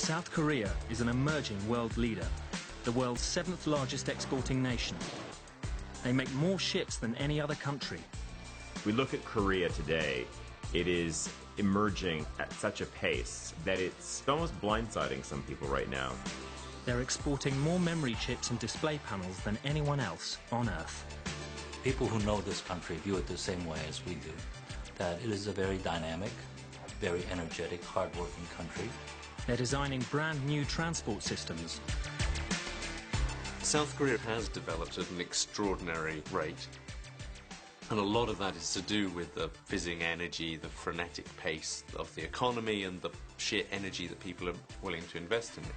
South Korea is an emerging world leader, the world's 7th largest exporting nation. They make more ships than any other country. We look at Korea today, it is emerging at such a pace that it's almost blindsiding some people right now. They're exporting more memory chips and display panels than anyone else on Earth. People who know this country view it the same way as we do, that it is a very dynamic, very energetic, hard-working country. They're designing brand new transport systems. South Korea has developed at an extraordinary rate, and a lot of that is to do with the fizzing energy, the frenetic pace of the economy, and the sheer energy that people are willing to invest in it.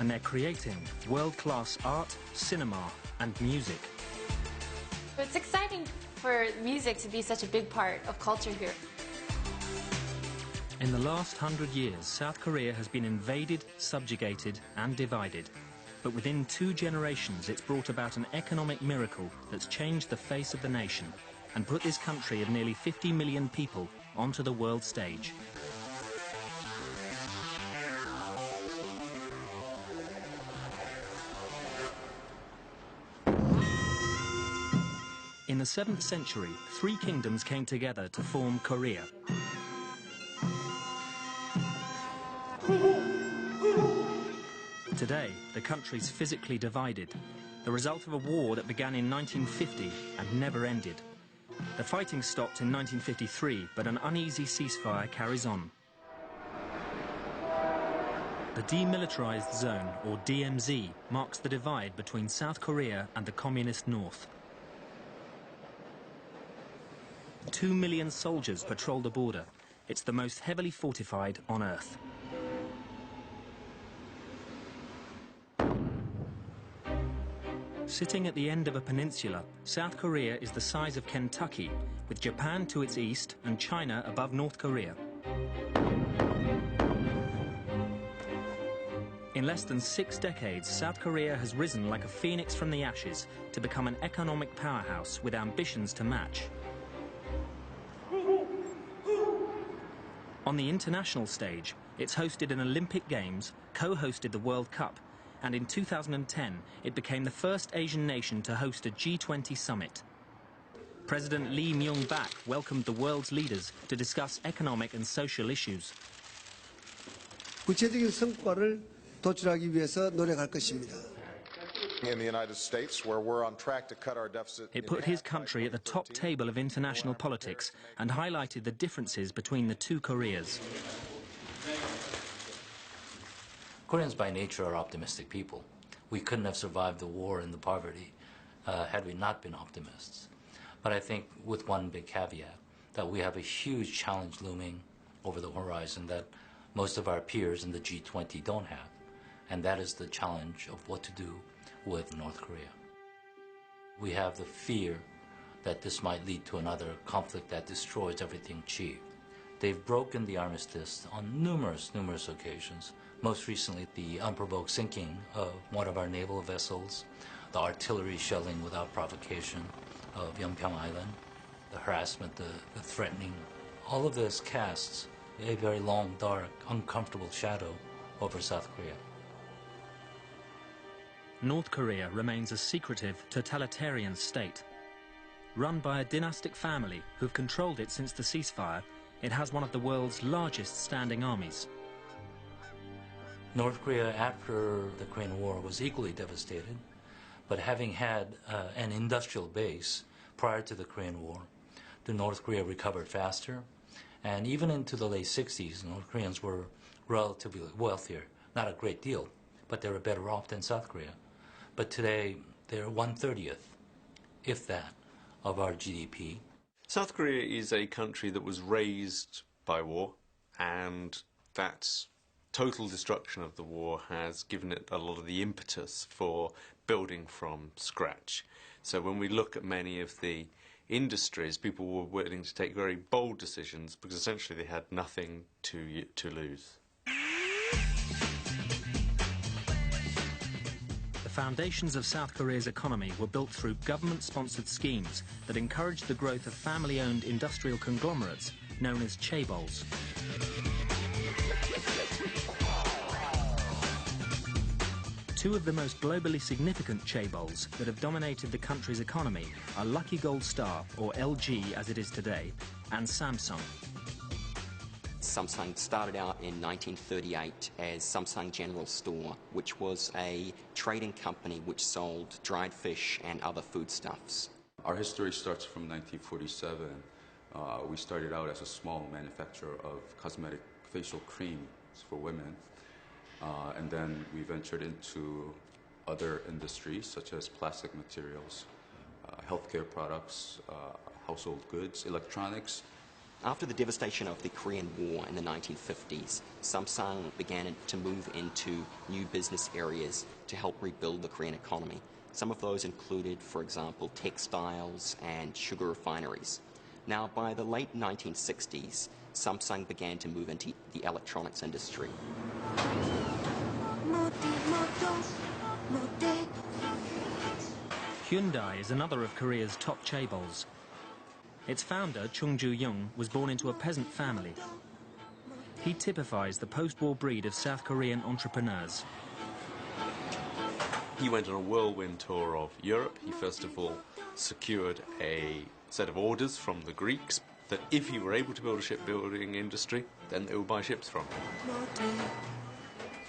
And they're creating world-class art, cinema, and music. It's exciting for music to be such a big part of culture here. In the last 100 years, South Korea has been invaded, subjugated, and divided. But within 2 generations, it's brought about an economic miracle that's changed the face of the nation and put this country of nearly 50 million people onto the world stage. In the 7th century, 3 kingdoms came together to form Korea. Today, the country's physically divided, the result of a war that began in 1950 and never ended. The fighting stopped in 1953, but an uneasy ceasefire carries on. The Demilitarized Zone, or DMZ, marks the divide between South Korea and the Communist North. 2 million soldiers patrol the border. It's the most heavily fortified on Earth. Sitting at the end of a peninsula, South Korea is the size of Kentucky, with Japan to its east and China above North Korea. In less than 6 decades, South Korea has risen like a phoenix from the ashes to become an economic powerhouse with ambitions to match. On the international stage, it's hosted an Olympic Games, co-hosted the World Cup, and in 2010, it became the first Asian nation to host a G20 summit. President Lee Myung-bak welcomed the world's leaders to discuss economic and social issues. 구체적인 성과를 도출하기 위해서 노력할 것입니다. In the United States, where we're on track to cut our deficit. It put his country at the top table of international politics and highlighted the differences between the 2 Koreas. Koreans by nature are optimistic people. We couldn't have survived the war and the poverty had we not been optimists. But I think with one big caveat, that we have a huge challenge looming over the horizon that most of our peers in the G20 don't have. And that is the challenge of what to do with North Korea. We have the fear that this might lead to another conflict that destroys everything cheap. They've broken the armistice on numerous occasions. Most recently, the unprovoked sinking of one of our naval vessels, the artillery shelling without provocation of Yeonpyeong Island, the harassment, the threatening. All of this casts a very long, dark, uncomfortable shadow over South Korea. North Korea remains a secretive, totalitarian state. Run by a dynastic family who've controlled it since the ceasefire, it has one of the world's largest standing armies. North Korea, after the Korean War, was equally devastated, but having had an industrial base prior to the Korean War, the North Korea recovered faster, and even into the late 60s, North Koreans were relatively wealthier. Not a great deal, but they were better off than South Korea. But today, they're 1/30th, if that, of our GDP. South Korea is a country that was raised by war, and that total destruction of the war has given it a lot of the impetus for building from scratch. So when we look at many of the industries, people were willing to take very bold decisions because essentially they had nothing to lose. The foundations of South Korea's economy were built through government-sponsored schemes that encouraged the growth of family-owned industrial conglomerates known as chaebols. Two of the most globally significant chaebols that have dominated the country's economy are Lucky Gold Star, or LG as it is today, and Samsung. Samsung started out in 1938 as Samsung General Store, which was a trading company which sold dried fish and other foodstuffs. Our history starts from 1947. We started out as a small manufacturer of cosmetic facial creams for women. And then we ventured into other industries such as plastic materials, healthcare products, household goods, electronics. After the devastation of the Korean War in the 1950s, Samsung began to move into new business areas to help rebuild the Korean economy. Some of those included, for example, textiles and sugar refineries. Now, by the late 1960s, Samsung began to move into the electronics industry. Hyundai is another of Korea's top chaebols. Its founder, Chung Ju-young, was born into a peasant family. He typifies the post-war breed of South Korean entrepreneurs. He went on a whirlwind tour of Europe. He first of all secured a set of orders from the Greeks that if he were able to build a shipbuilding industry, then they would buy ships from him.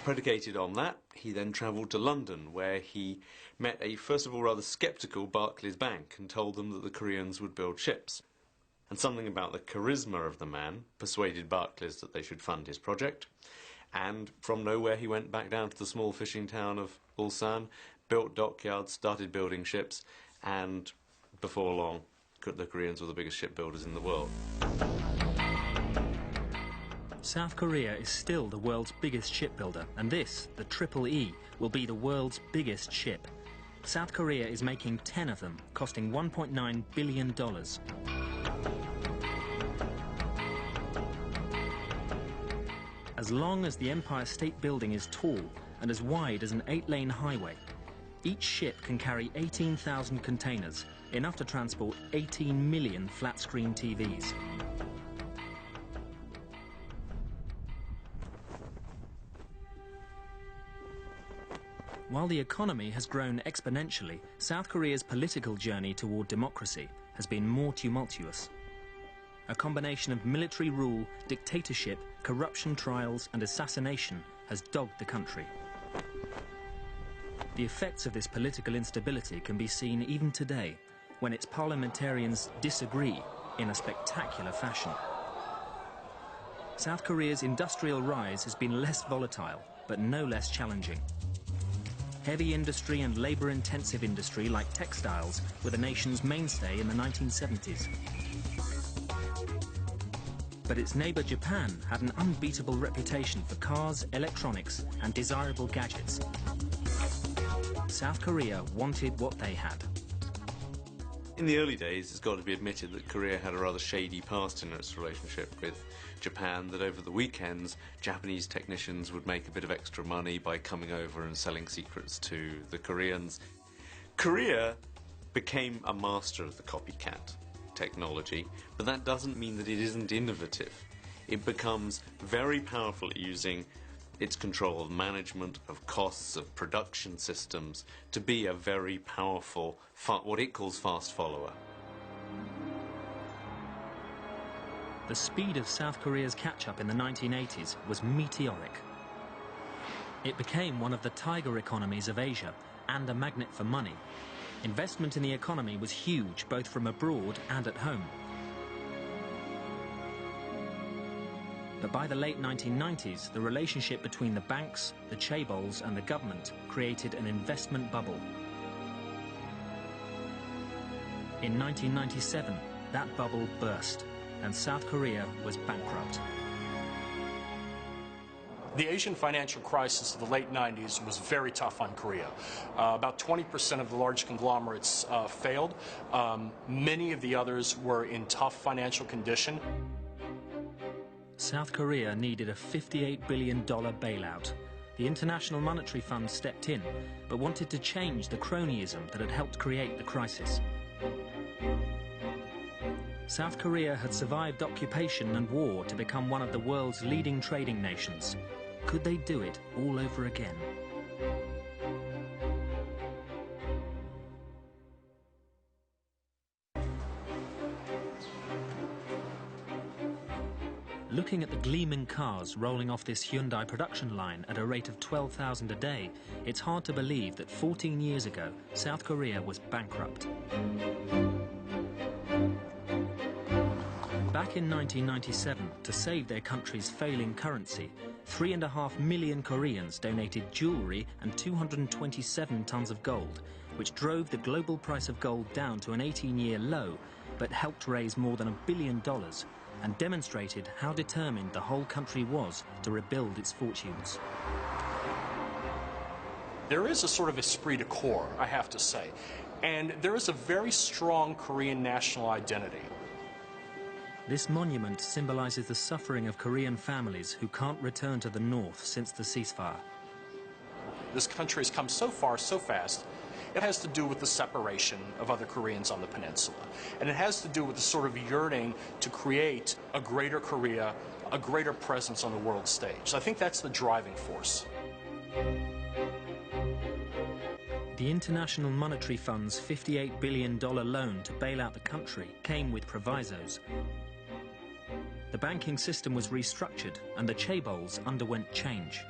Predicated on that, he then travelled to London, where he met a, first of all, rather sceptical Barclays Bank and told them that the Koreans would build ships. And something about the charisma of the man persuaded Barclays that they should fund his project. And from nowhere he went back down to the small fishing town of Ulsan, built dockyards, started building ships, and before long, the Koreans were the biggest shipbuilders in the world. South Korea is still the world's biggest shipbuilder, and this, the Triple E, will be the world's biggest ship. South Korea is making 10 of them, costing $1.9 billion. As long as the Empire State Building is tall and as wide as an 8-lane highway, each ship can carry 18,000 containers, enough to transport 18 million flat-screen TVs. While the economy has grown exponentially, South Korea's political journey toward democracy has been more tumultuous. A combination of military rule, dictatorship, corruption trials and assassination has dogged the country. The effects of this political instability can be seen even today, when its parliamentarians disagree in a spectacular fashion. South Korea's industrial rise has been less volatile, but no less challenging. Heavy industry and labour-intensive industry like textiles were the nation's mainstay in the 1970s. But its neighbour Japan had an unbeatable reputation for cars, electronics and desirable gadgets. South Korea wanted what they had. In the early days, it's got to be admitted that Korea had a rather shady past in its relationship with Japan, that over the weekends, Japanese technicians would make a bit of extra money by coming over and selling secrets to the Koreans. Korea became a master of the copycat technology, but that doesn't mean that it isn't innovative. It becomes very powerful at using its control of management, of costs, of production systems, to be a very powerful, what it calls fast follower. The speed of South Korea's catch-up in the 1980s was meteoric. It became one of the tiger economies of Asia and a magnet for money. Investment in the economy was huge, both from abroad and at home. But by the late 1990s, the relationship between the banks, the chaebols and the government created an investment bubble. In 1997, that bubble burst, and South Korea was bankrupt. The Asian financial crisis of the late 90s was very tough on Korea. About 20% of the large conglomerates failed. Many of the others were in tough financial condition. South Korea needed a $58 billion bailout. The International Monetary Fund stepped in, but wanted to change the cronyism that had helped create the crisis. South Korea had survived occupation and war to become one of the world's leading trading nations. Could they do it all over again? Looking at the gleaming cars rolling off this Hyundai production line at a rate of 12,000 a day, it's hard to believe that 14 years ago, South Korea was bankrupt. Back in 1997, to save their country's failing currency, 3.5 million Koreans donated jewellery and 227 tons of gold, which drove the global price of gold down to an 18-year low, but helped raise more than $1 billion and demonstrated how determined the whole country was to rebuild its fortunes. There is a sort of esprit de corps, I have to say, and there is a very strong Korean national identity. This monument symbolises the suffering of Korean families who can't return to the north since the ceasefire. This country has come so far so fast. It has to do with the separation of other Koreans on the peninsula. And it has to do with the sort of yearning to create a greater Korea, a greater presence on the world stage. I think that's the driving force. The International Monetary Fund's $58 billion loan to bail out the country came with provisos. The banking system was restructured and the chaebols underwent change.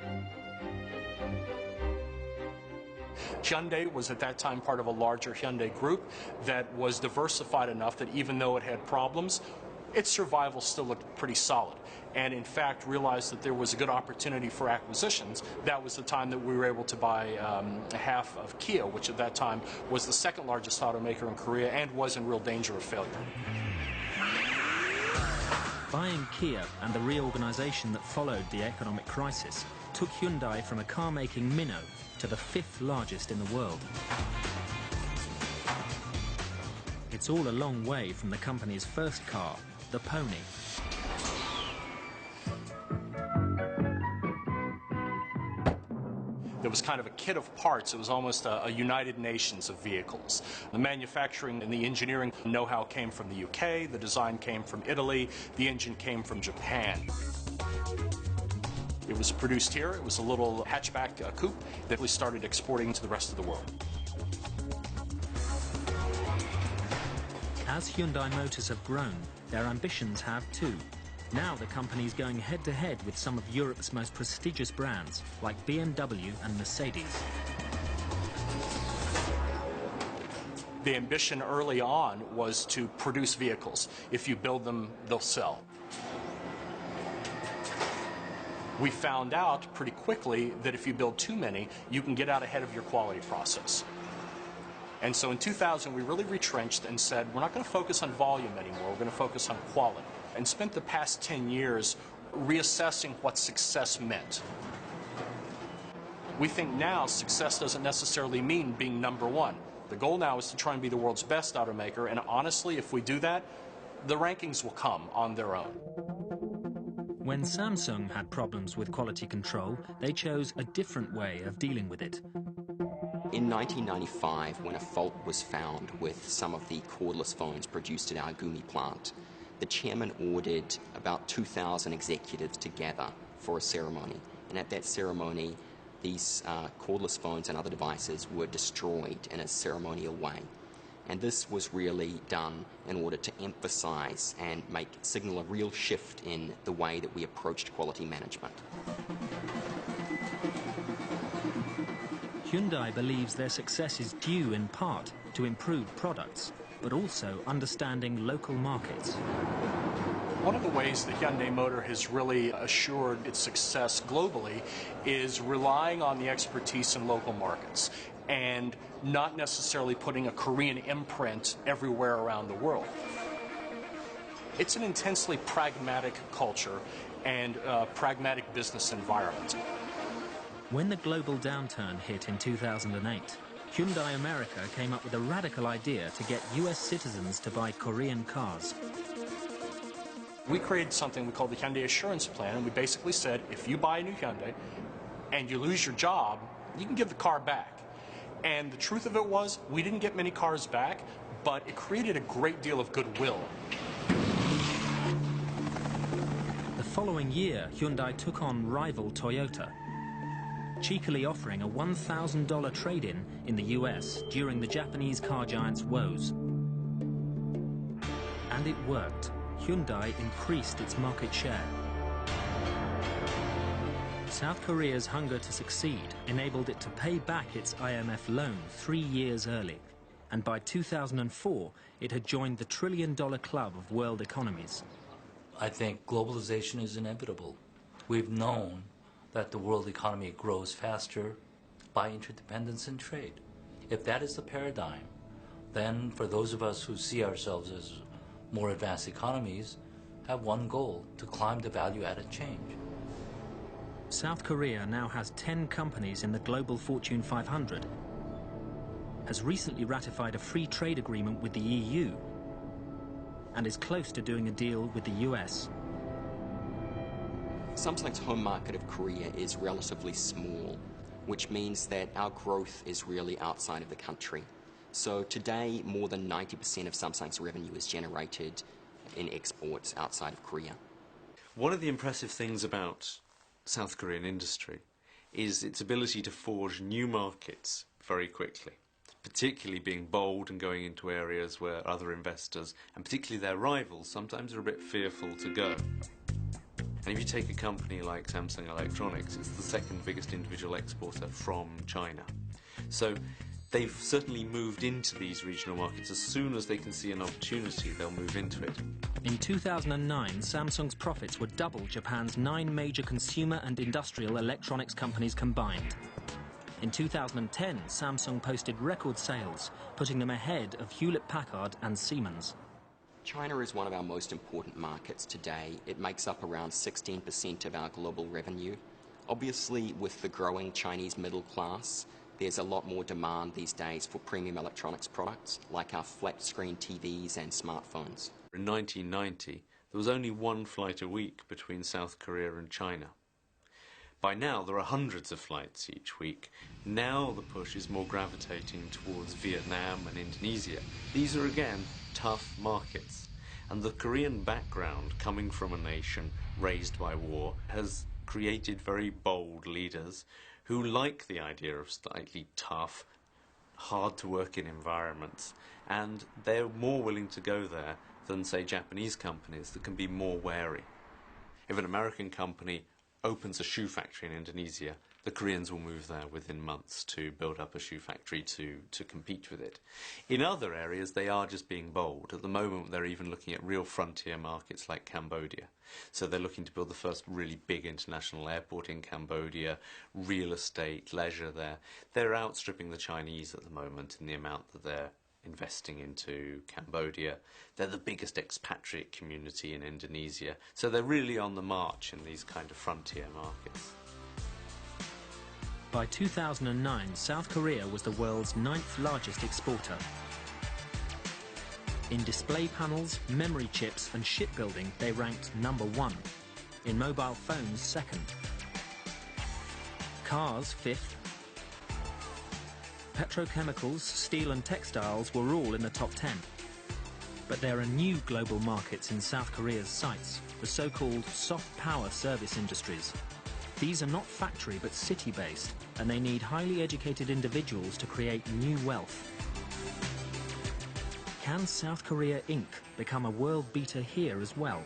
Hyundai was at that time part of a larger Hyundai group that was diversified enough that even though it had problems, its survival still looked pretty solid. And in fact realized that there was a good opportunity for acquisitions. That was the time that we were able to buy half of Kia, which at that time was the second largest automaker in Korea and was in real danger of failure. Buying Kia and the reorganization that followed the economic crisis took Hyundai from a car-making minnow to the 5th largest in the world. It's all a long way from the company's first car, the Pony. There was kind of a kit of parts. It was almost a United Nations of vehicles. The manufacturing and the engineering know-how came from the UK, the design came from Italy, the engine came from Japan. It was produced here. It was a little hatchback coupe that we started exporting to the rest of the world. As Hyundai Motors have grown, their ambitions have too. Now the company's going head-to-head with some of Europe's most prestigious brands, like BMW and Mercedes. The ambition early on was to produce vehicles. If you build them, they'll sell. We found out pretty quickly that if you build too many, you can get out ahead of your quality process. And so in 2000, we really retrenched and said, we're not going to focus on volume anymore, we're going to focus on quality. And spent the past 10 years reassessing what success meant. We think now success doesn't necessarily mean being number one. The goal now is to try and be the world's best automaker, and honestly, if we do that, the rankings will come on their own. When Samsung had problems with quality control, they chose a different way of dealing with it. In 1995, when a fault was found with some of the cordless phones produced at our Gumi plant, the chairman ordered about 2,000 executives together for a ceremony. And at that ceremony, these cordless phones and other devices were destroyed in a ceremonial way. And this was really done in order to emphasize and signal a real shift in the way that we approached quality management. Hyundai believes their success is due in part to improved products, but also understanding local markets. One of the ways that Hyundai Motor has really assured its success globally is relying on the expertise in local markets and not necessarily putting a Korean imprint everywhere around the world. It's an intensely pragmatic culture and pragmatic business environment. When the global downturn hit in 2008, Hyundai America came up with a radical idea to get US citizens to buy Korean cars. We created something we called the Hyundai Assurance Plan, and we basically said, if you buy a new Hyundai and you lose your job, you can give the car back. And the truth of it was, we didn't get many cars back, but it created a great deal of goodwill. The following year, Hyundai took on rival Toyota, cheekily offering a $1,000 trade-in in the US during the Japanese car giant's woes. And it worked. Hyundai increased its market share. South Korea's hunger to succeed enabled it to pay back its IMF loan 3 years early, and by 2004 it had joined the trillion-dollar club of world economies. I think globalization is inevitable. We've known that the world economy grows faster by interdependence and trade. If that is the paradigm, then for those of us who see ourselves as more advanced economies, have one goal: to climb the value-added change. South Korea now has 10 companies in the global Fortune 500, has recently ratified a free trade agreement with the EU, and is close to doing a deal with the US. Samsung's home market of Korea is relatively small, which means that our growth is really outside of the country. So today, more than 90% of Samsung's revenue is generated in exports outside of Korea. One of the impressive things about South Korean industry is its ability to forge new markets very quickly, particularly being bold and going into areas where other investors, and particularly their rivals, sometimes are a bit fearful to go. And if you take a company like Samsung Electronics, it's the second biggest individual exporter from China. So they've certainly moved into these regional markets. As soon as they can see an opportunity, they'll move into it. In 2009, Samsung's profits were double Japan's 9 major consumer and industrial electronics companies combined. In 2010, Samsung posted record sales, putting them ahead of Hewlett-Packard and Siemens. China is one of our most important markets today. It makes up around 16% of our global revenue. Obviously, with the growing Chinese middle class, there's a lot more demand these days for premium electronics products, like our flat-screen TVs and smartphones. In 1990, there was only one flight a week between South Korea and China. By now, there are hundreds of flights each week. Now the push is more gravitating towards Vietnam and Indonesia. These are, again, tough markets. And the Korean background, coming from a nation raised by war, has created very bold leaders who like the idea of slightly tough, hard-to-work-in environments, and they're more willing to go there than, say, Japanese companies that can be more wary. If an American company opens a shoe factory in Indonesia, the Koreans will move there within months to build up a shoe factory to compete with it. In other areas, they are just being bold. At the moment, they're even looking at real frontier markets like Cambodia. So they're looking to build the first really big international airport in Cambodia, real estate, leisure there. They're outstripping the Chinese at the moment in the amount that they're investing into Cambodia. They're the biggest expatriate community in Indonesia. So they're really on the march in these kind of frontier markets. By 2009, South Korea was the world's 9th largest exporter. In display panels, memory chips and shipbuilding, they ranked #1. In mobile phones, 2nd. Cars, 5th. Petrochemicals, steel and textiles were all in the top 10. But there are new global markets in South Korea's sights, the so-called soft power service industries. These are not factory but city-based, and they need highly educated individuals to create new wealth. Can South Korea Inc. become a world beater here as well?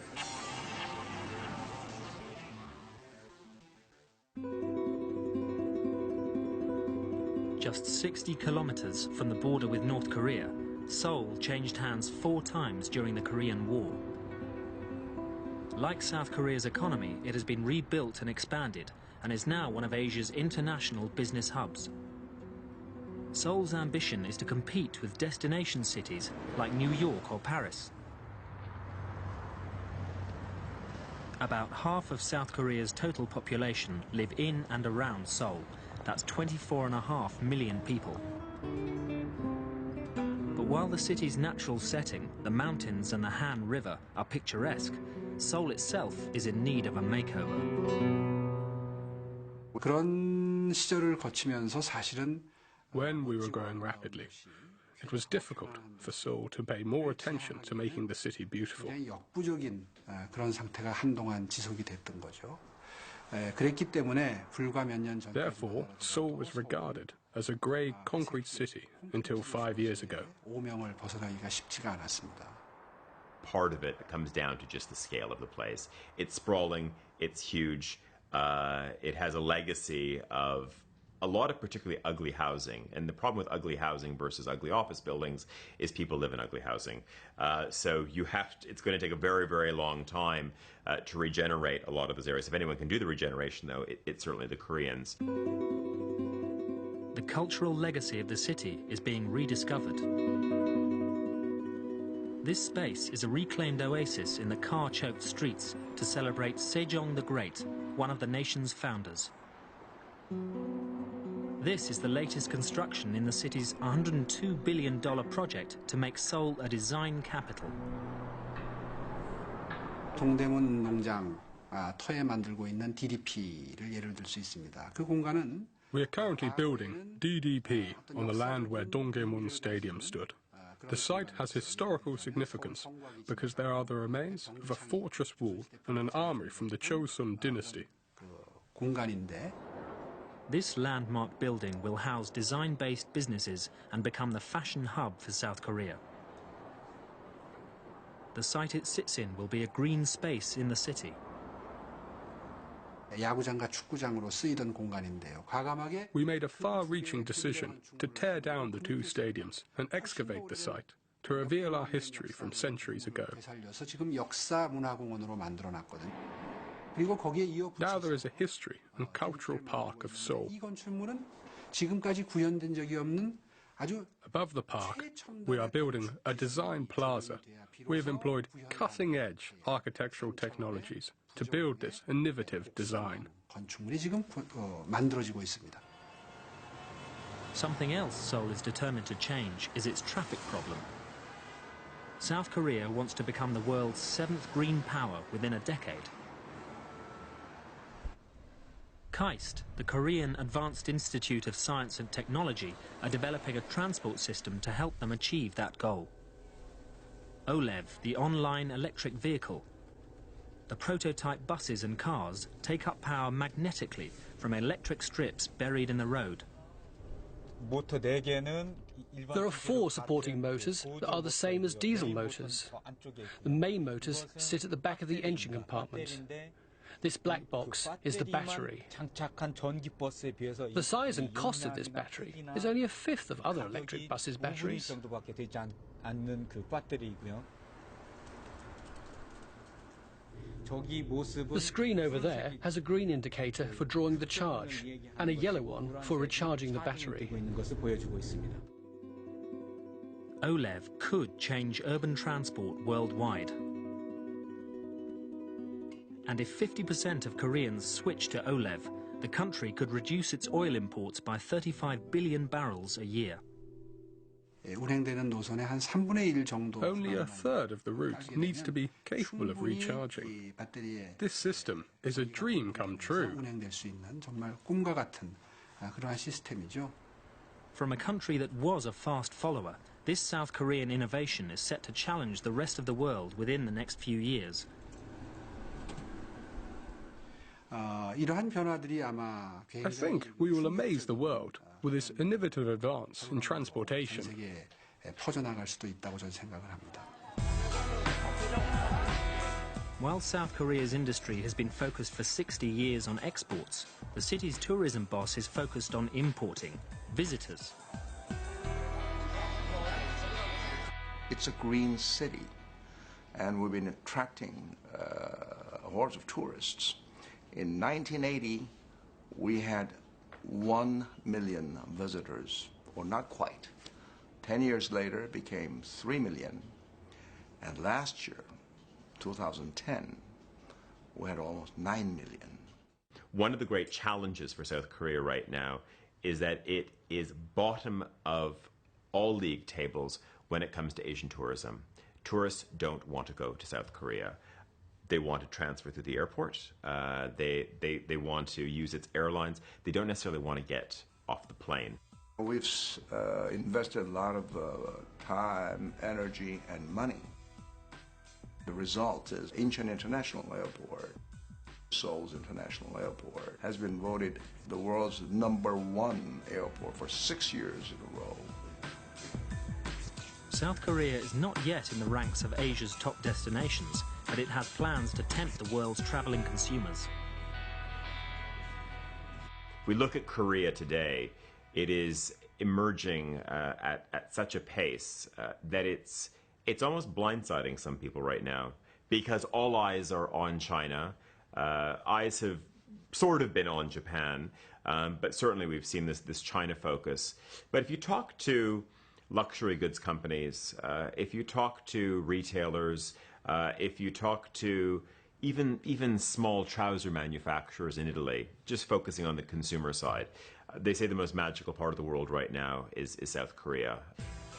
Just 60 kilometers from the border with North Korea, Seoul changed hands 4 times during the Korean War. Like South Korea's economy, it has been rebuilt and expanded, and is now one of Asia's international business hubs. Seoul's ambition is to compete with destination cities like New York or Paris. About half of South Korea's total population live in and around Seoul. That's 24.5 million people. But while the city's natural setting, the mountains and the Han River, are picturesque, Seoul itself is in need of a makeover. 그런 시절을 거치면서 사실은 When we were growing rapidly, it was difficult for Seoul to pay more attention to making the city beautiful. 역부족인 그런 상태가 한동안 지속이 됐던 거죠. 그랬기 때문에 불과 몇 년 전. Therefore, Seoul was regarded as a grey concrete city until 5 years ago. 오명을 벗어나기가 쉽지가 않았습니다. Part of it comes down to just the scale of the place. It's sprawling, it's huge. It has a legacy of a lot of particularly ugly housing. And the problem with ugly housing versus ugly office buildings is people live in ugly housing. So it's going to take a very, very long time to regenerate a lot of those areas. If anyone can do the regeneration, though, it's certainly the Koreans. The cultural legacy of the city is being rediscovered. This space is a reclaimed oasis in the car-choked streets to celebrate Sejong the Great, one of the nation's founders. This is the latest construction in the city's $102 billion project to make Seoul a design capital. 동대문 농장 터에 만들고 있는 DDP를 예를 들 수 있습니다. 그 공간은 We are currently building DDP on the land where Dongdaemun Stadium stood. The site has historical significance because there are the remains of a fortress wall and an army from the Chosun dynasty. 공간인데 This landmark building will house design-based businesses and become the fashion hub for South Korea. The site it sits in will be a green space in the city. 야구장과 축구장으로 쓰이던 공간인데요. 과감하게 We made a far-reaching decision to tear down the two stadiums and excavate the site to reveal our history from centuries ago. 살려서 지금 역사 문화공원으로 만들어놨거든요. 그리고 거기에 Now there is a history and cultural park of Seoul. 이 건축물은 지금까지 구현된 적이 없는 아주 Above the park, we are building a design plaza. We have employed cutting-edge architectural technologies to build this innovative design. 건축물이 지금 만들어지고 있습니다. Something else Seoul is determined to change is its traffic problem. South Korea wants to become the world's 7th green power within a decade. KAIST, the Korean Advanced Institute of Science and Technology, are developing a transport system to help them achieve that goal. OLEV, the online electric vehicle. The prototype buses and cars take up power magnetically from electric strips buried in the road. There are 4 supporting motors that are the same as diesel motors. The main motors sit at the back of the engine compartment. This black box is the battery. The size and cost of this battery is only a fifth of other electric buses' batteries. The screen over there has a green indicator for drawing the charge and a yellow one for recharging the battery. OLEV could change urban transport worldwide. And if 50% of Koreans switch to OLEV, the country could reduce its oil imports by 35 billion barrels a year. 운행되는 노선의 한 3분의 1 정도. Only a third of the route needs to be capable of recharging. This system is a dream come true. 운행될 수 있는 정말 꿈과 같은 그러한 시스템이죠. From a country that was a fast follower, this South Korean innovation is set to challenge the rest of the world within the next few years. 이러한 변화들이 아마 I think we will amaze the world with this innovative advance in transportation. 세계에 퍼져나갈 수도 있다고 저는 생각을 합니다. While South Korea's industry has been focused for 60 years on exports, the city's tourism boss is focused on importing visitors. It's a green city, and we've been attracting hordes of tourists. In 1980, we had 1 million visitors, or not quite. 10 years later, it became 3 million. And last year, 2010, we had almost 9 million. One of the great challenges for South Korea right now is that it is bottom of all league tables when it comes to Asian tourism. Tourists don't want to go to South Korea. They want to transfer through the airport. They want to use its airlines. They don't necessarily want to get off the plane. We've invested a lot of time, energy, and money. The result is Incheon International Airport, Seoul's International Airport, has been voted the world's #1 airport for 6 years in a row. South Korea is not yet in the ranks of Asia's top destinations, but it has plans to tempt the world's travelling consumers. If we look at Korea today, it is emerging at such a pace that it's almost blindsiding some people right now, because all eyes are on China. Eyes have sort of been on Japan, but certainly we've seen this China focus. But if you talk to luxury goods companies, if you talk to retailers, if you talk to even small trouser manufacturers in Italy, just focusing on the consumer side, they say the most magical part of the world right now is South Korea.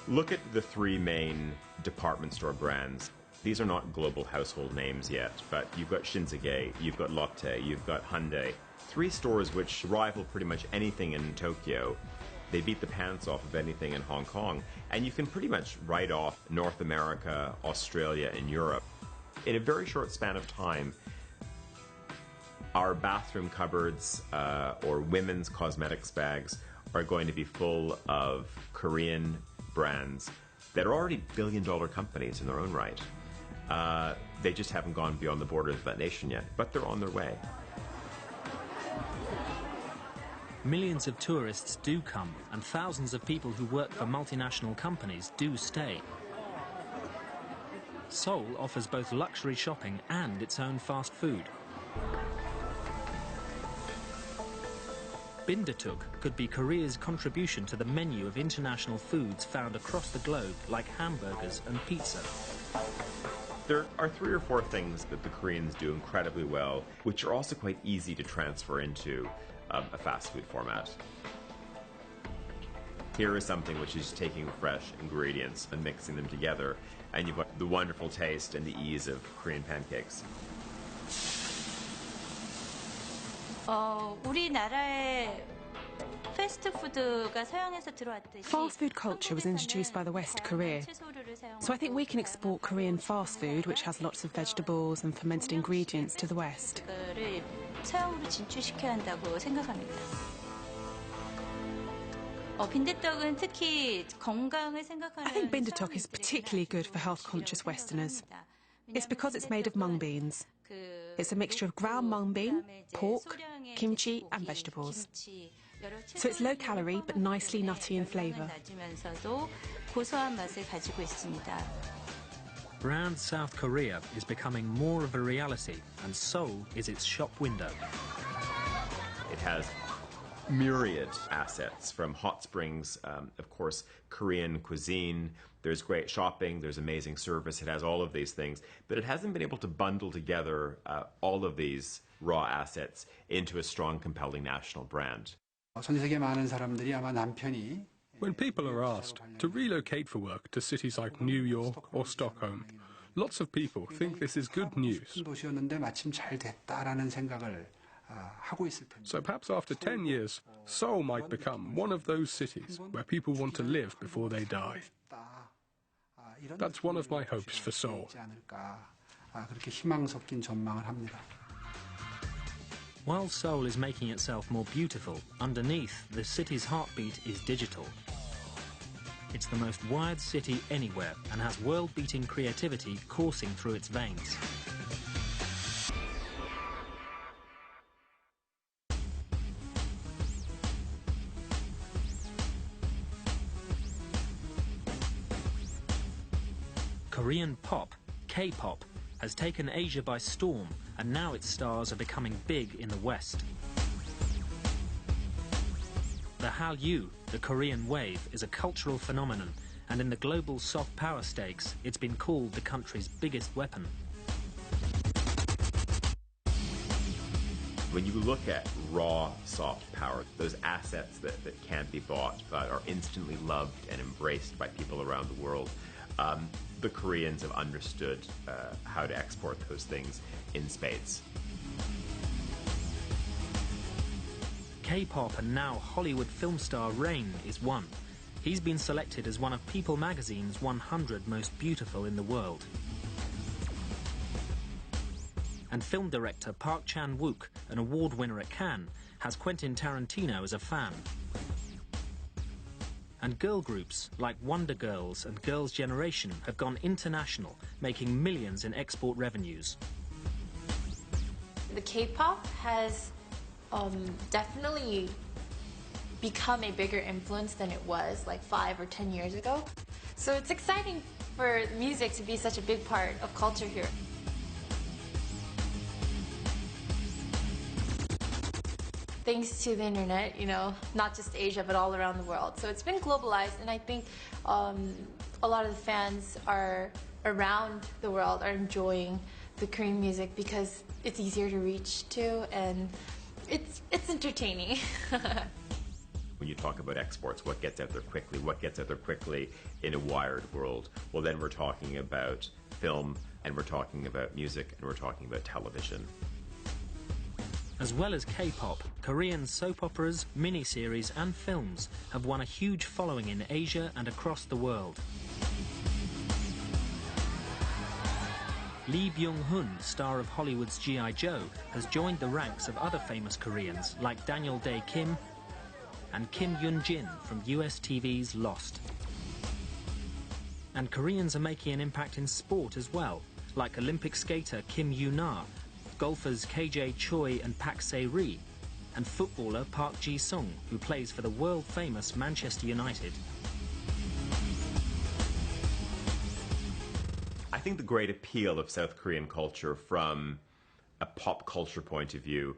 Look at the three main department store brands. These are not global household names yet, but you've got Shinsegae, you've got Lotte, you've got Hyundai. Three stores which rival pretty much anything in Tokyo. They beat the pants off of anything in Hong Kong. And you can pretty much write off North America, Australia, and Europe. In a very short span of time, our bathroom cupboards or women's cosmetics bags are going to be full of Korean brands that are already billion-dollar companies in their own right. They just haven't gone beyond the borders of that nation yet, but they're on their way. Millions of tourists do come, and thousands of people who work for multinational companies do stay. Seoul offers both luxury shopping and its own fast food. Bindatuk could be Korea's contribution to the menu of international foods found across the globe, like hamburgers and pizza. There are 3 or 4 things that the Koreans do incredibly well, which are also quite easy to transfer into a fast food format. Here is something which is taking fresh ingredients and mixing them together, and you've got the wonderful taste and the ease of Korean pancakes. Fast food culture was introduced by the West to Korea. So I think we can export Korean fast food, which has lots of vegetables and fermented ingredients, to the West. I think Bindatuk is particularly good for health-conscious Westerners. It's because it's made of mung beans. It's a mixture of ground mung bean, pork, kimchi and vegetables. So it's low calorie but nicely nutty in flavour. Brand South Korea is becoming more of a reality, and Seoul is its shop window. It has myriad assets, from hot springs, of course, Korean cuisine. There's great shopping, there's amazing service. It has all of these things, but it hasn't been able to bundle together all of these raw assets into a strong, compelling national brand. When people are asked to relocate for work to cities like New York or Stockholm, lots of people think this is good news. So perhaps after 10 years, Seoul might become one of those cities where people want to live before they die. That's one of my hopes for Seoul. While Seoul is making itself more beautiful, underneath, the city's heartbeat is digital. It's the most wired city anywhere and has world-beating creativity coursing through its veins. Korean pop, K-pop, has taken Asia by storm, and now its stars are becoming big in the West. The Hallyu, the Korean wave, is a cultural phenomenon, and in the global soft power stakes, it's been called the country's biggest weapon. When you look at raw soft power, those assets that can't be bought but are instantly loved and embraced by people around the world, the Koreans have understood how to export those things in spades. K-pop and now Hollywood film star Rain is one. He's been selected as one of People magazine's 100 most beautiful in the world. And film director Park Chan-wook, an award winner at Cannes, has Quentin Tarantino as a fan. And girl groups like Wonder Girls and Girls' Generation have gone international, making millions in export revenues. The K-pop has definitely become a bigger influence than it was like 5 or 10 years ago. So it's exciting for music to be such a big part of culture here. Thanks to the internet, you know, not just Asia, but all around the world. So it's been globalized, and I think a lot of the fans are around the world are enjoying the Korean music because it's easier to reach to, and it's entertaining. When you talk about exports, what gets out there quickly, what gets out there quickly in a wired world? Well, then we're talking about film, and we're talking about music, and we're talking about television. As well as K-pop, Korean soap operas, miniseries and films have won a huge following in Asia and across the world. Lee Byung-hun, star of Hollywood's G.I. Joe, has joined the ranks of other famous Koreans like Daniel Dae Kim and Kim Yoon-jin from US TV's Lost. And Koreans are making an impact in sport as well, like Olympic skater Kim Yoo-na, golfers KJ Choi and Pak Se-ri, and footballer Park Ji-sung, who plays for the world-famous Manchester United. I think the great appeal of South Korean culture from a pop culture point of view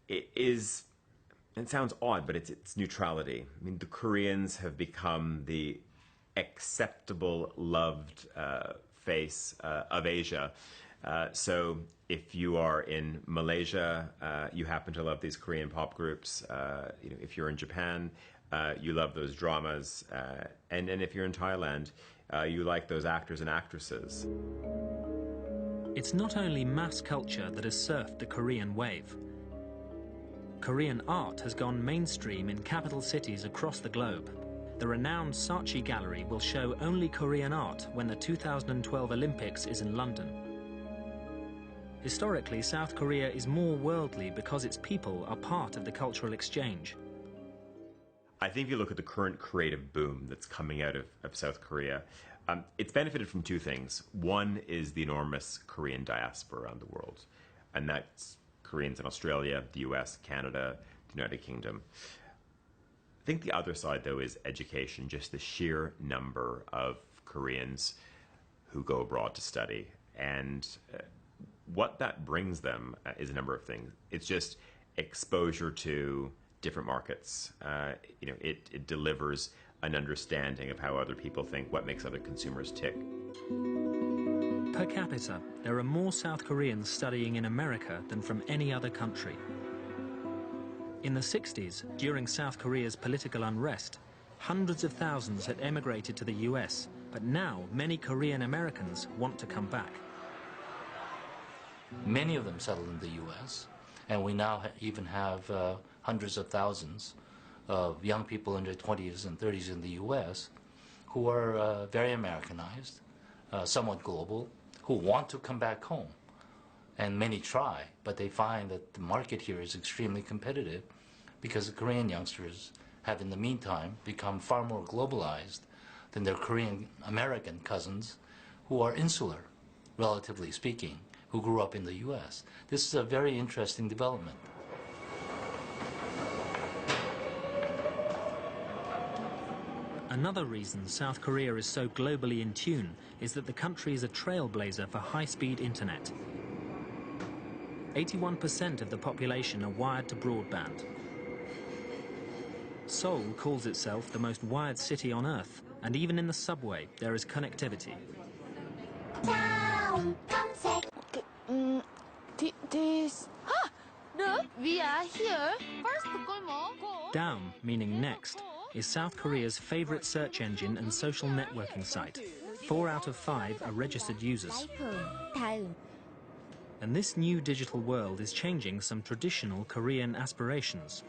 is, it sounds odd, but it's neutrality. I mean, the Koreans have become the acceptable, loved face of Asia. So if you are in Malaysia, you happen to love these Korean pop groups. You know, if you're in Japan, you love those dramas. And if you're in Thailand, you like those actors and actresses. It's not only mass culture that has surfed the Korean wave. Korean art has gone mainstream in capital cities across the globe. The renowned Saatchi Gallery will show only Korean art when the 2012 Olympics is in London. Historically, South Korea is more worldly because its people are part of the cultural exchange. I think if you look at the current creative boom that's coming out of South Korea, it's benefited from two things. One is the enormous Korean diaspora around the world, and that's Koreans in Australia, the US, Canada, the United Kingdom. I think the other side, though, is education, just the sheer number of Koreans who go abroad to study. And what that brings them is a number of things. It's just exposure to different markets. You know, it delivers an understanding of how other people think, what makes other consumers tick. Per capita, there are more South Koreans studying in America than from any other country. In the 60s, during South Korea's political unrest, hundreds of thousands had emigrated to the US, but now many Korean Americans want to come back. Many of them settled in the U.S., and we now even have hundreds of thousands of young people in their 20s and 30s in the U.S. who are very Americanized, somewhat global, who want to come back home. And many try, but they find that the market here is extremely competitive because the Korean youngsters have, in the meantime, become far more globalized than their Korean American cousins who are insular, relatively speaking, who grew up in the U.S. This is a very interesting development. Another reason South Korea is so globally in tune is that the country is a trailblazer for high-speed internet. 81% of the population are wired to broadband. Seoul calls itself the most wired city on Earth, and even in the subway there is connectivity. Look, we are here. First, Daum, meaning next, is South Korea's favorite search engine and social networking site. 4 out of 5 are registered users. And this new digital world is changing some traditional Korean aspirations.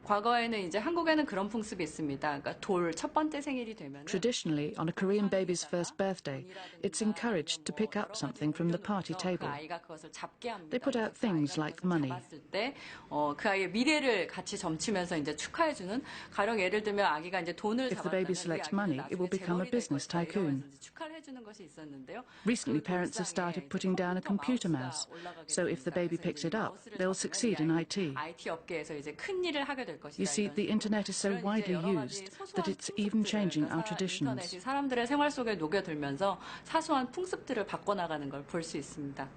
과거에는 이제 한국에는 그런 풍습이 있습니다. 그러니까 돌 첫 번째 생일이 되면 Traditionally, on a Korean baby's first birthday, it's encouraged to pick up something from the party table. 아이가 그것을 잡게 합니다. They put out things like money. 잡았을 때 그 아이의 미래를 같이 점치면서 이제 축하해주는 가령 예를 들면 아기가 이제 돈을 If the baby selects money, it will become a business tycoon. 축하를 해주는 것이 있었는데요. Recently, parents have started putting down a computer mouse, so if the baby picks it up, they'll succeed in IT. IT 업계에서 이제 큰 일을 하게 될 것이다. You see, the internet is so widely used that it's even changing our traditions. 인터넷이 사람들의 생활 속에 녹여들면서 사소한 풍습들을 바꿔나가는 걸 볼 수 있습니다.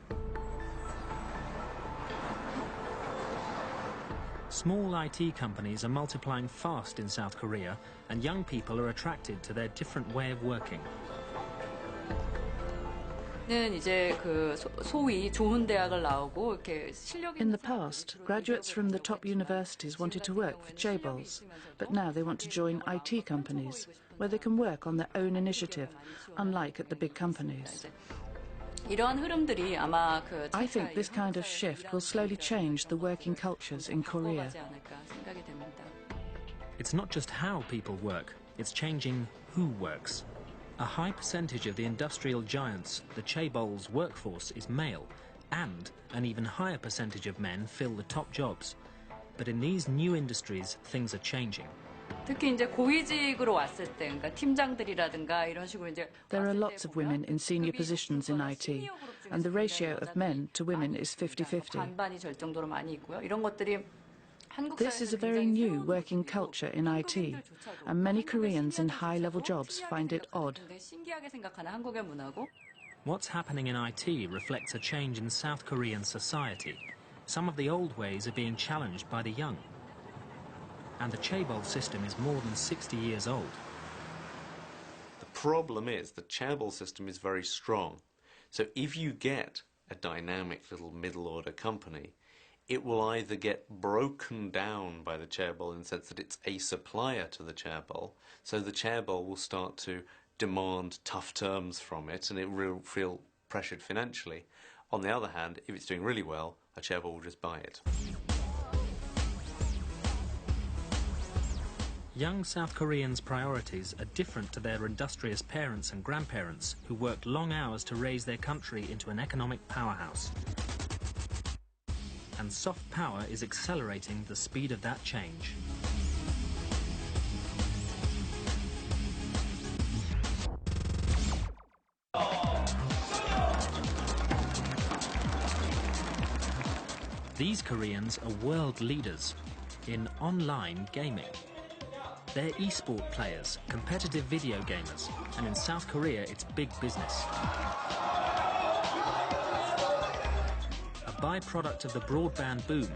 Small IT companies are multiplying fast in South Korea, and young people are attracted to their different way of working. 이제 그 소위 좋은 대학을 나오고 이렇게 실력 In the past, graduates from the top universities wanted to work for chaebols, but now they want to join IT companies, where they can work on their own initiative, unlike at the big companies. 이러한 흐름들이 아마 그 I think this kind of shift will slowly change the working cultures in Korea. 생각이 됩니다. It's not just how people work, it's changing who works. A high percentage of the industrial giants, the chaebol's workforce, is male, and an even higher percentage of men fill the top jobs. But in these new industries, things are changing. 특히 이제 고위직으로 왔을 때, 그러니까 팀장들이라든가 이런 식으로 이제 There are lots of women in senior positions in IT, and the ratio of men to women is 50-50. 반반이 될 정도로 많이 있고요. 이런 것들이 This is a very new working culture in IT, and many Koreans in high-level jobs find it odd. 신기하게 생각하는 한국의 문화고. What's happening in IT reflects a change in South Korean society. Some of the old ways are being challenged by the young. And the chaebol system is more than 60 years old. The problem is the chaebol system is very strong. So if you get a dynamic little middle-order company, it will either get broken down by the chaebol in the sense that it's a supplier to the chaebol, so the chaebol will start to demand tough terms from it and it will feel pressured financially. On the other hand, if it's doing really well, a chaebol will just buy it. Young South Koreans' priorities are different to their industrious parents and grandparents who worked long hours to raise their country into an economic powerhouse. And soft power is accelerating the speed of that change. These Koreans are world leaders in online gaming. They're e-sport players, competitive video gamers, and in South Korea it's big business. A byproduct of the broadband boom,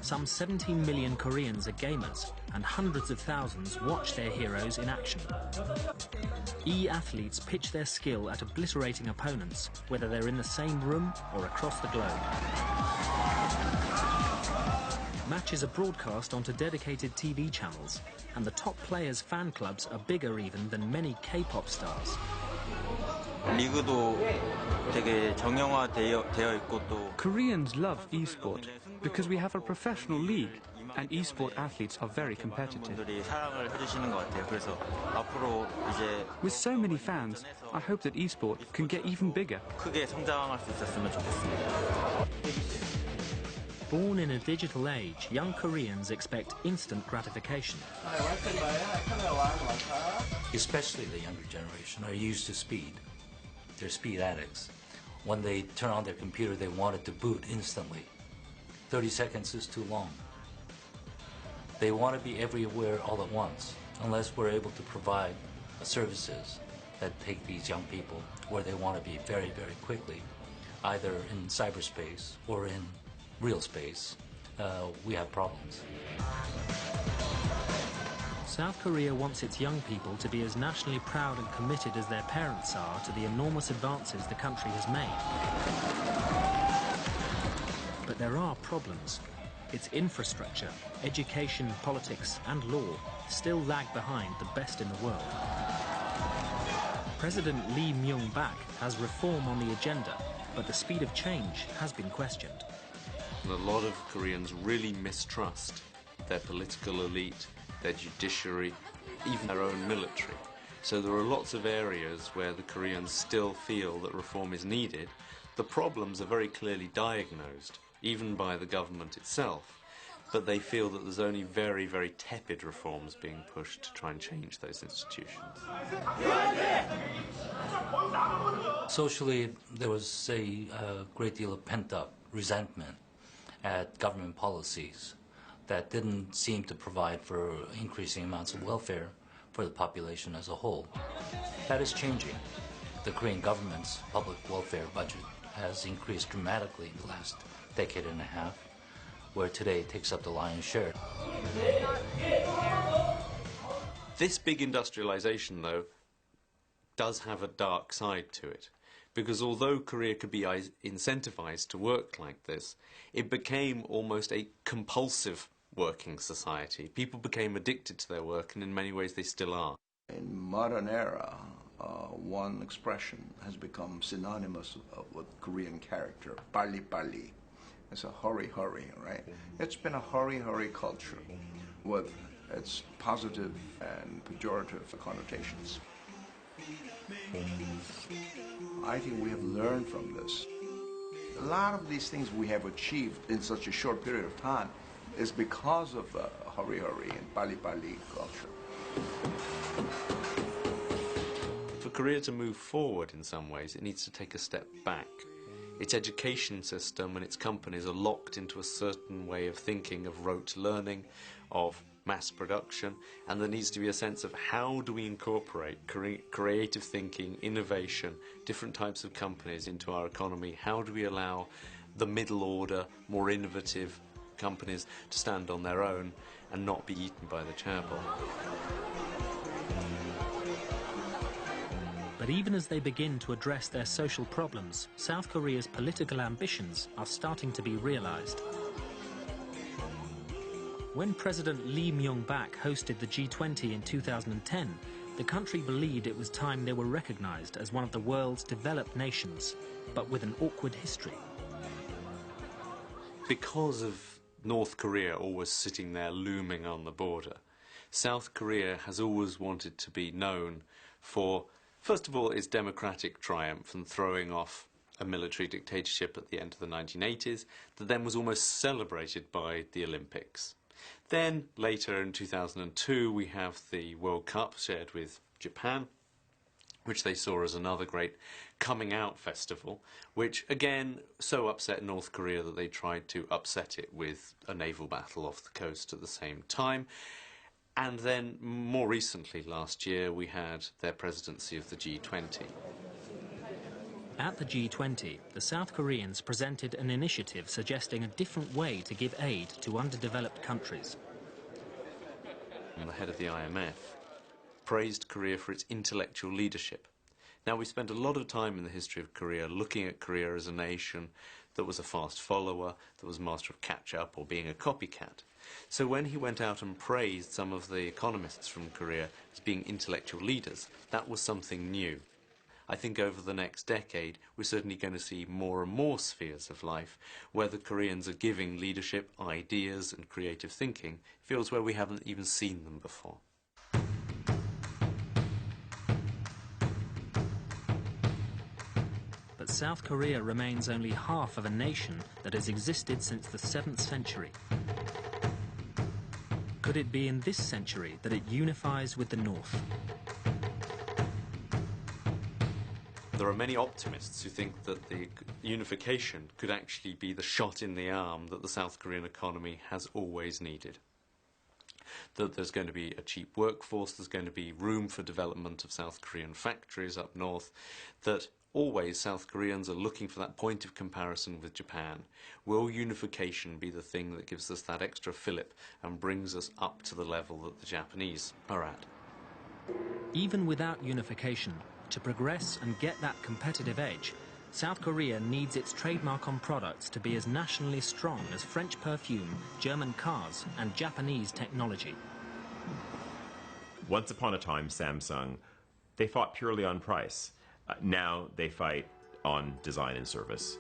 some 17 million Koreans are gamers, and hundreds of thousands watch their heroes in action. E-athletes pitch their skill at obliterating opponents, whether they're in the same room or across the globe. Matches are broadcast onto dedicated TV channels, and the top players' fan clubs are bigger even than many K-pop stars. Koreans love e-sport because we have a professional league and e-sport athletes are very competitive. With so many fans, I hope that e-sport can get even bigger. Born in a digital age, young Koreans expect instant gratification. Especially the younger generation are used to speed. They're speed addicts. When they turn on their computer, they want it to boot instantly. 30 seconds is too long. They want to be everywhere all at once, unless we're able to provide services that take these young people where they want to be very, very quickly, either in cyberspace or in real space. We have problems. South Korea wants its young people to be as nationally proud and committed as their parents are to the enormous advances the country has made. But there are problems. Its infrastructure, education, politics and law still lag behind the best in the world. President Lee Myung-bak has reform on the agenda, but the speed of change has been questioned. And a lot of Koreans really mistrust their political elite, their judiciary, even their own military. So there are lots of areas where the Koreans still feel that reform is needed. The problems are very clearly diagnosed, even by the government itself, but they feel that there's only very, very tepid reforms being pushed to try and change those institutions. Socially, there was a great deal of pent-up resentment at government policies that didn't seem to provide for increasing amounts of welfare for the population as a whole. That is changing. The Korean government's public welfare budget has increased dramatically in the last decade and a half, where today it takes up the lion's share. This big industrialization, though, does have a dark side to it, because although Korea could be incentivized to work like this, it became almost a compulsive working society. People became addicted to their work, and in many ways they still are. In modern era, one expression has become synonymous with Korean character, 빨리빨리. It's a hurry, right? It's been a hurry culture with its positive and pejorative connotations. I think we have learned from this. A lot of these things we have achieved in such a short period of time is because of hurry and 빨리빨리 culture. For Korea to move forward in some ways, it needs to take a step back. Its education system and its companies are locked into a certain way of thinking, of rote learning, of mass production, and there needs to be a sense of how do we incorporate creative thinking, innovation, different types of companies into our economy. How do we allow the middle order, more innovative companies to stand on their own and not be eaten by the chaebol. But even as they begin to address their social problems, South Korea's political ambitions are starting to be realized. When President Lee Myung-bak hosted the G20 in 2010, the country believed it was time they were recognized as one of the world's developed nations, but with an awkward history. Because of North Korea always sitting there looming on the border, South Korea has always wanted to be known for, first of all, its democratic triumph and throwing off a military dictatorship at the end of the 1980s that then was almost celebrated by the Olympics. Then, later in 2002, we have the World Cup shared with Japan, which they saw as another great coming out festival, which again so upset North Korea that they tried to upset it with a naval battle off the coast at the same time. And then, more recently, last year, we had their presidency of the G20. At the G20, the South Koreans presented an initiative suggesting a different way to give aid to underdeveloped countries. The head of the IMF praised Korea for its intellectual leadership. Now, we spent a lot of time in the history of Korea looking at Korea as a nation that was a fast follower, that was master of catch-up or being a copycat. So when he went out and praised some of the economists from Korea as being intellectual leaders, that was something new. I think over the next decade, we're certainly going to see more and more spheres of life where the Koreans are giving leadership, ideas and creative thinking, fields where we haven't even seen them before. But South Korea remains only half of a nation that has existed since the 7th century. Could it be in this century that it unifies with the North? There are many optimists who think that the unification could actually be the shot in the arm that the South Korean economy has always needed. That there's going to be a cheap workforce, there's going to be room for development of South Korean factories up north, that always South Koreans are looking for that point of comparison with Japan. Will unification be the thing that gives us that extra fillip and brings us up to the level that the Japanese are at? Even without unification, to progress and get that competitive edge, South Korea needs its trademark on products to be as nationally strong as French perfume, German cars, and Japanese technology. Once upon a time, Samsung, they fought purely on price. Now they fight on design and service.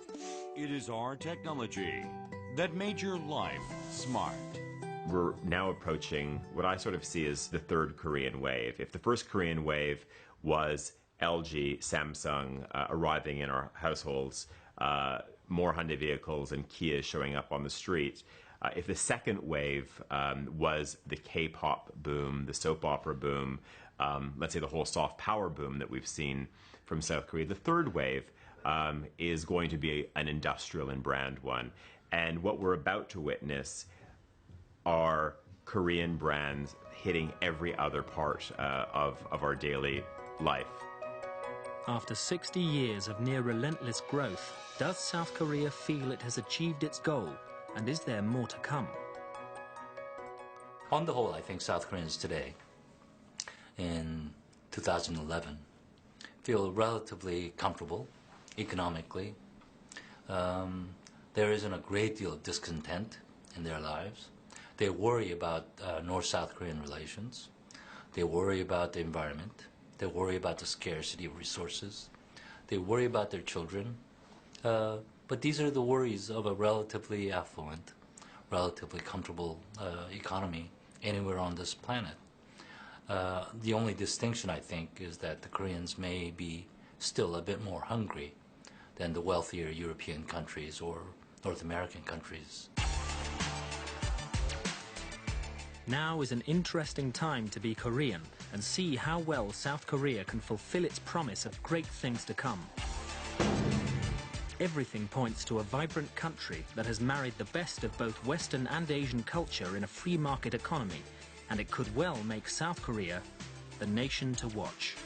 It is our technology that made your life smart. we're now approaching what I sort of see as the third Korean wave. If the first Korean wave was LG, Samsung arriving in our households, more Hyundai vehicles and Kia showing up on the street, if the second wave was the K-pop boom, the soap opera boom, let's say the whole soft power boom that we've seen from South Korea, the third wave is going to be an industrial and brand one. And what we're about to witness are Korean brands hitting every other part of our daily life. After 60 years of near relentless growth, does South Korea feel it has achieved its goal? And is there more to come? On the whole, I think South Koreans today, in 2011, feel relatively comfortable economically. There isn't a great deal of discontent in their lives. They worry about North-South Korean relations. They worry about the environment. They worry about the scarcity of resources. They worry about their children. But these are the worries of a relatively affluent, relatively comfortable economy anywhere on this planet. The only distinction, I think, is that the Koreans may be still a bit more hungry than the wealthier European countries or North American countries. Now is an interesting time to be Korean and see how well South Korea can fulfill its promise of great things to come. Everything points to a vibrant country that has married the best of both Western and Asian culture in a free market economy, and it could well make South Korea the nation to watch.